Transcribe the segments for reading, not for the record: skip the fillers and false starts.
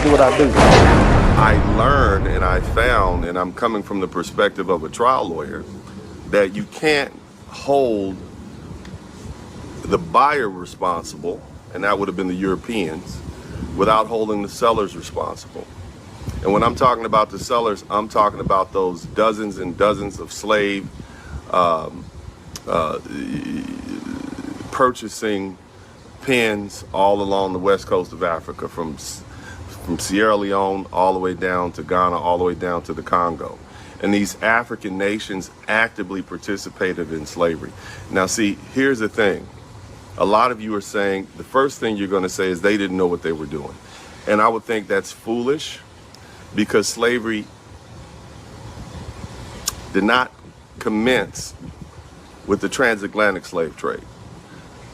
do what I do. I learned and I found, and I'm coming from the perspective of a trial lawyer, that you can't hold the buyer responsible, and that would have been the Europeans, without holding the sellers responsible. And when I'm talking about the sellers, I'm talking about those dozens and dozens of slave purchasing pens all along the west coast of Africa, from Sierra Leone all the way down to Ghana, all the way down to the Congo. And these African nations actively participated in slavery. Now, see, here's the thing. A lot of you are saying, the first thing you're going to say is they didn't know what they were doing. And I would think that's foolish, because slavery did not commence with the transatlantic slave trade.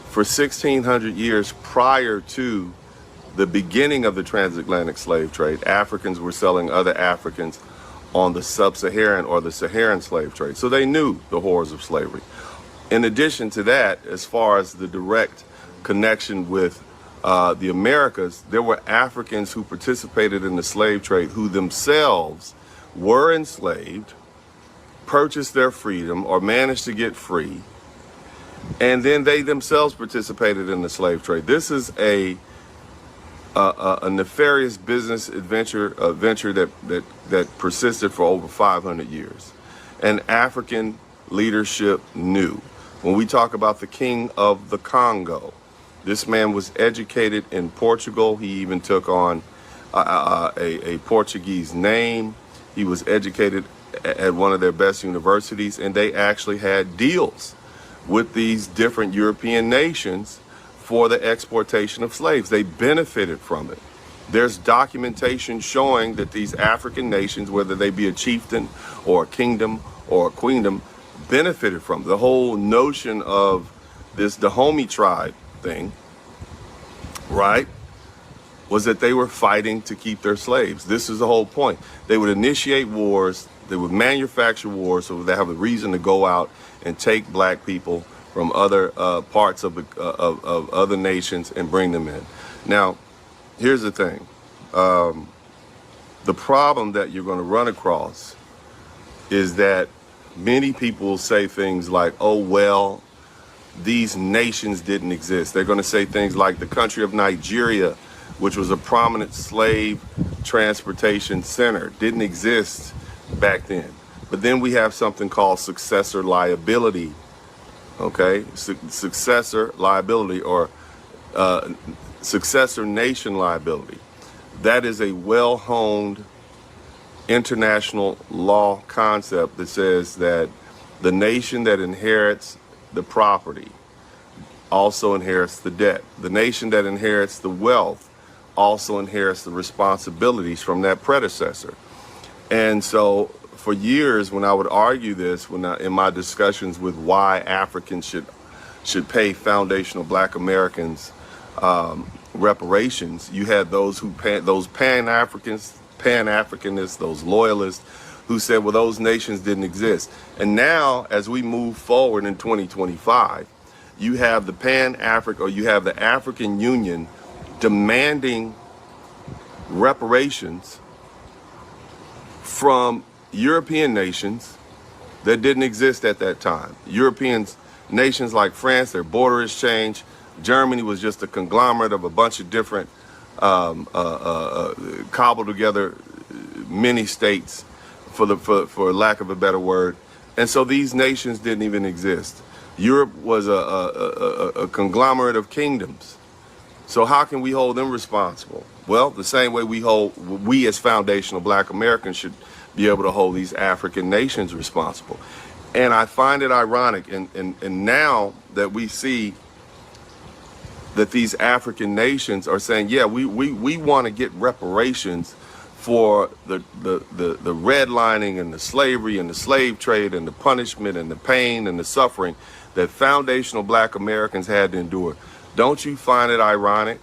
For 1,600 years prior to the beginning of the transatlantic slave trade, Africans were selling other Africans on the sub-Saharan or the Saharan slave trade. So they knew the horrors of slavery. In addition to that, as far as the direct connection with the Americas, there were Africans who participated in the slave trade who themselves were enslaved, purchased their freedom or managed to get free, and then they themselves participated in the slave trade. This is a nefarious business venture that persisted for over 500 years. And African leadership knew. When we talk about the king of the Congo, this man was educated in Portugal. He even took on a Portuguese name. He was educated at one of their best universities, and they actually had deals with these different European nations for the exportation of slaves. They benefited from it. There's documentation showing that these African nations, whether they be a chieftain or a kingdom or a queendom, benefited from the whole notion of this Dahomey tribe thing, right, was that they were fighting to keep their slaves. This is the whole point. They would initiate wars, they would manufacture wars so they have a reason to go out and take black people from other parts of other nations and bring them in. Now, here's the thing. The problem that you're going to run across is that many people will say things like, oh, well, these nations didn't exist. They're going to say things like the country of Nigeria, which was a prominent slave transportation center, didn't exist back then. But then we have something called successor liability, okay? Successor liability, or successor nation liability. That is a well-honed international law concept that says that the nation that inherits the property also inherits the debt. The nation that inherits the wealth also inherits the responsibilities from that predecessor. And so for years, when I would argue this, in my discussions with why Africans should pay foundational Black Americans reparations, you had those those Pan-Africanists, those loyalists, who said, well, those nations didn't exist. And now, as we move forward in 2025, you have the you have the African Union demanding reparations from European nations that didn't exist at that time. Nations like France, their border has changed. Germany was just a conglomerate of a bunch of different cobbled together mini states, for lack of a better word. And so these nations didn't even exist. Europe was a conglomerate of kingdoms. So how can we hold them responsible? Well, the same way we as foundational Black Americans should be able to hold these African nations responsible. And I find it ironic, and now that we see that these African nations are saying, yeah, we want to get reparations for the redlining and the slavery and the slave trade and the punishment and the pain and the suffering that foundational Black Americans had to endure. Don't you find it ironic?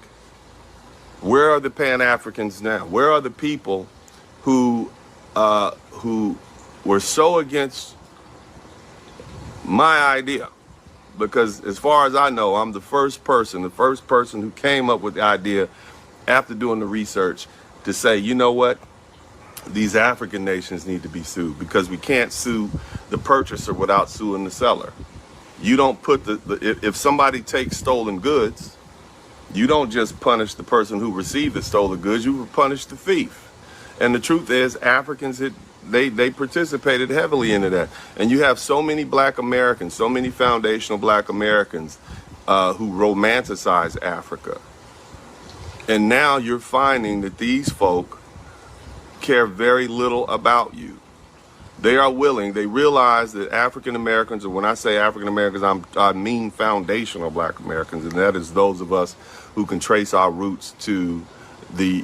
Where are the Pan-Africans now? Where are the people who were so against my idea? Because as far as I know, I'm the first person who came up with the idea after doing the research to say, you know what, these African nations need to be sued, because we can't sue the purchaser without suing the seller. You don't put if somebody takes stolen goods, you don't just punish the person who received the stolen goods, you punish the thief. And the truth is, Africans, they participated heavily into that. And you have so many black Americans, so many foundational black Americans who romanticize Africa. And now you're finding that these folk care very little about you. They are willing, they realize that African Americans, and when I say African Americans, I mean foundational black Americans, and that is those of us who can trace our roots to the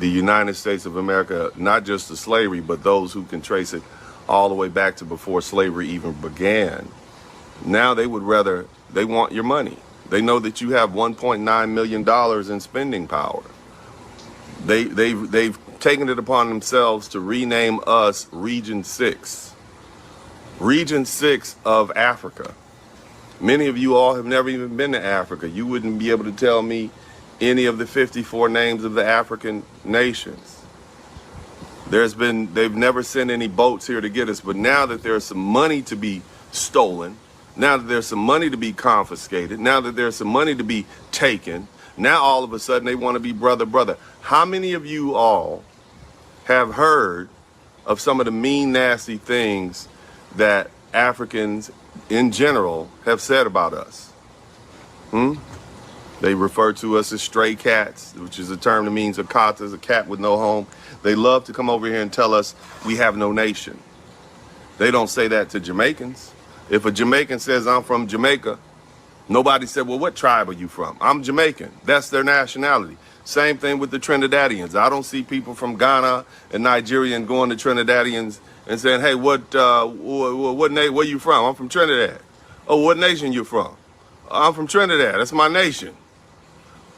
United States of America, not just to slavery, but those who can trace it all the way back to before slavery even began. Now they want your money. They know that you have $1.9 million in spending power. They've taken it upon themselves to rename us Region 6. Region 6 of Africa. Many of you all have never even been to Africa. You wouldn't be able to tell me any of the 54 names of the African nations. They've never sent any boats here to get us, but now that there's some money to be stolen, now that there's some money to be confiscated, now that there's some money to be taken, now all of a sudden they want to be brother. How many of you all have heard of some of the mean, nasty things that Africans in general have said about us? They refer to us as stray cats, which is a term that means a kata is a cat with no home. They love to come over here and tell us we have no nation. They don't say that to Jamaicans. If a Jamaican says, I'm from Jamaica, nobody said, well, what tribe are you from? I'm Jamaican. That's their nationality. Same thing with the Trinidadians. I don't see people from Ghana and Nigeria and going to Trinidadians and saying, hey, where you from? I'm from Trinidad. Oh, what nation you from? I'm from Trinidad. That's my nation.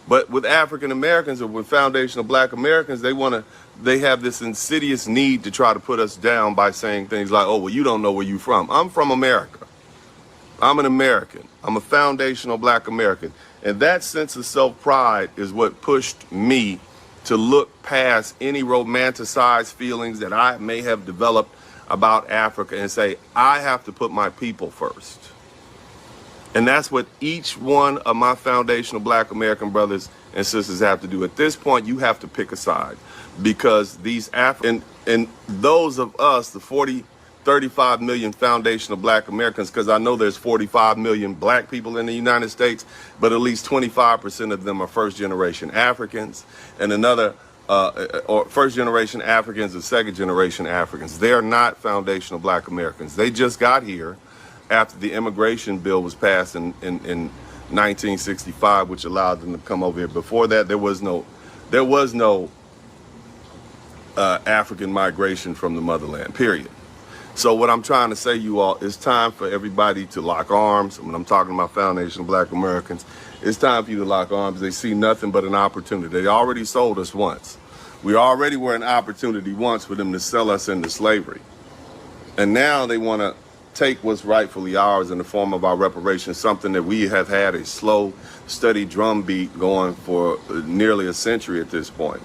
But with African Americans or with foundational black Americans, they have this insidious need to try to put us down by saying things like, oh, well, you don't know where you from. I'm from America. I'm an American. I'm a foundational black American. And that sense of self-pride is what pushed me to look past any romanticized feelings that I may have developed about Africa and say, I have to put my people first. And that's what each one of my foundational black American brothers and sisters have to do. At this point, you have to pick a side, because these and those of us, the 35 million foundational black Americans, because I know there's 45 million black people in the United States, but at least 25% of them are first generation Africans, and another or first generation Africans and second generation Africans. They are not foundational black Americans. They just got here after the immigration bill was passed in 1965, which allowed them to come over here. Before that, there was no African migration from the motherland, period. So what I'm trying to say, you all, it's time for everybody to lock arms. When I'm talking about foundational black Americans, it's time for you to lock arms. They see nothing but an opportunity. They already sold us once. We already were an opportunity once for them to sell us into slavery. And now they want to take what's rightfully ours in the form of our reparations, something that we have had a slow, steady drumbeat going for nearly a century at this point.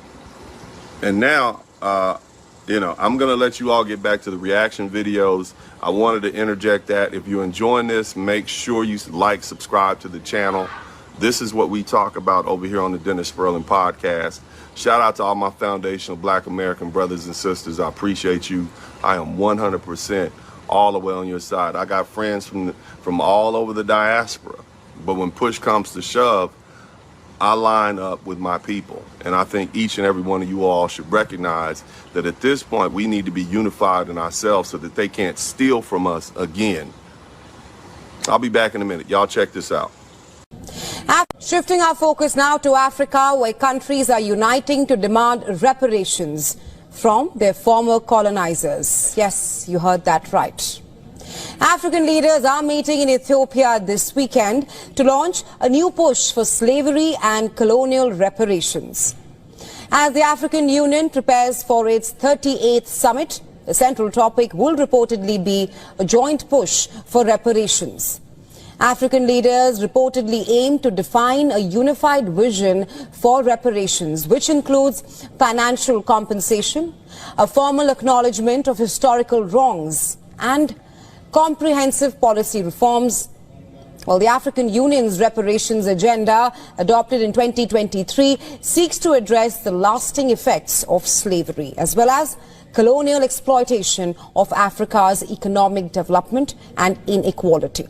And now, I'm going to let you all get back to the reaction videos. I wanted to interject that. If you're enjoying this, make sure you like, subscribe to the channel. This is what we talk about over here on the Dennis Spurling podcast. Shout out to all my foundational black American brothers and sisters. I appreciate you. I am 100% all the way on your side. I got friends from all over the diaspora. But when push comes to shove, I line up with my people. And I think each and every one of you all should recognize that at this point, we need to be unified in ourselves so that they can't steal from us again. I'll be back in a minute. Y'all check this out. Shifting our focus now to Africa, where countries are uniting to demand reparations from their former colonizers. Yes, you heard that right. African leaders are meeting in Ethiopia this weekend to launch a new push for slavery and colonial reparations. As the African Union prepares for its 38th summit, the central topic will reportedly be a joint push for reparations. African leaders reportedly aim to define a unified vision for reparations, which includes financial compensation, a formal acknowledgement of historical wrongs, and comprehensive policy reforms. Well, the African Union's reparations agenda, adopted in 2023, seeks to address the lasting effects of slavery, as well as colonial exploitation of Africa's economic development and inequality.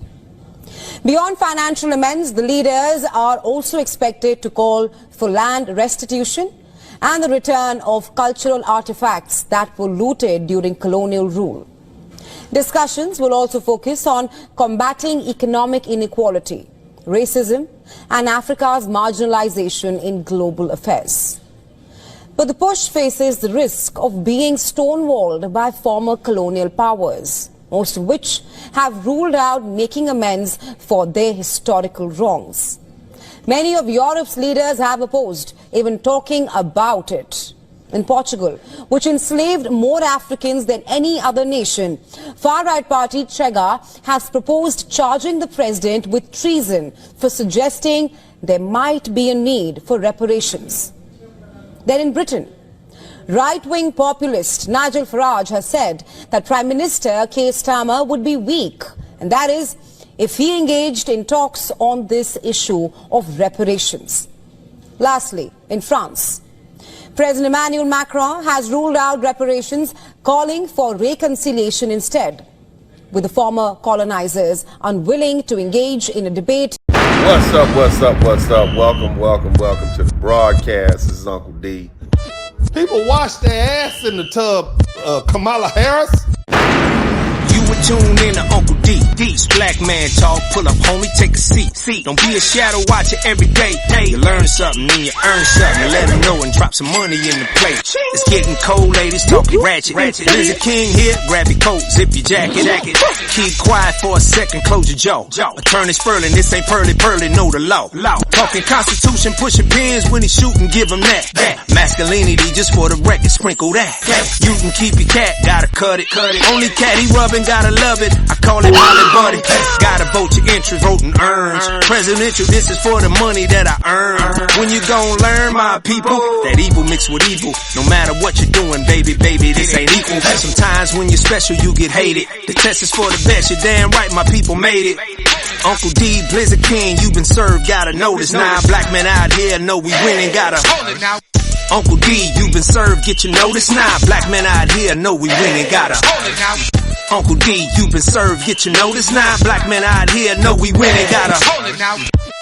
Beyond financial amends, the leaders are also expected to call for land restitution and the return of cultural artifacts that were looted during colonial rule. Discussions will also focus on combating economic inequality, racism, and Africa's marginalization in global affairs. But the push faces the risk of being stonewalled by former colonial powers, most of which have ruled out making amends for their historical wrongs. Many of Europe's leaders have opposed even talking about it. In Portugal, which enslaved more Africans than any other nation, far-right party Chega has proposed charging the president with treason for suggesting there might be a need for reparations. Then in Britain, right-wing populist Nigel Farage has said that Prime Minister Keir Starmer would be weak, and that is if he engaged in talks on this issue of reparations. Lastly, in France, President Emmanuel Macron has ruled out reparations, calling for reconciliation instead, with the former colonizers unwilling to engage in a debate. What's up, what's up, what's up? Welcome to the broadcast. This is Uncle D. People wash their ass in the tub, Kamala Harris. You would tune in to Uncle D. Black man talk, pull up, homie, take a seat. Don't be a shadow watcher every day. You learn something, then you earn something. You let them know and drop some money in the plate. It's getting cold, ladies, talking ratchet. There's a king here, grab your coat, zip your jacket. Keep quiet for a second, close your jaw. Attorney Spurling, this ain't pearly, know the law. Talking Constitution, pushing pins when he shooting, give him that. Masculinity, just for the record, sprinkle that. You can keep your cat, gotta cut it. Only cat he rubbing, gotta love it. I call it Holly Buddy. Gotta vote your interest, vote and earn. Presidential, this is for the money that I earn. When you gon' learn, my people, that evil mixed with evil. No matter what you're doing, baby, this ain't equal. Sometimes when you're special, you get hated. The test is for the best, you're damn right, my people made it. Uncle D, Blizzard King, you been served, gotta know this now. Black men out here know we winning, gotta hold it now. Uncle D, you been served, get your notice now. Black men out here know we winning, gotta hold it now. Uncle D, you been served, get your notice now. Black men out here know we winning, gotta hold it now.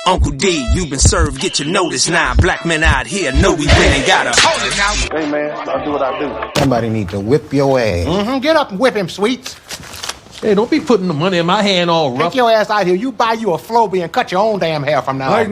Uncle D, you been served, get your notice now. Black men out here know we winning, gotta hold it now. Hey man, I'll do what I do. Somebody need to whip your ass. Get up and whip him, Sweets. Hey, don't be putting the money in my hand all rough. Take your ass out here. You buy you a Flowbee and cut your own damn hair from now on.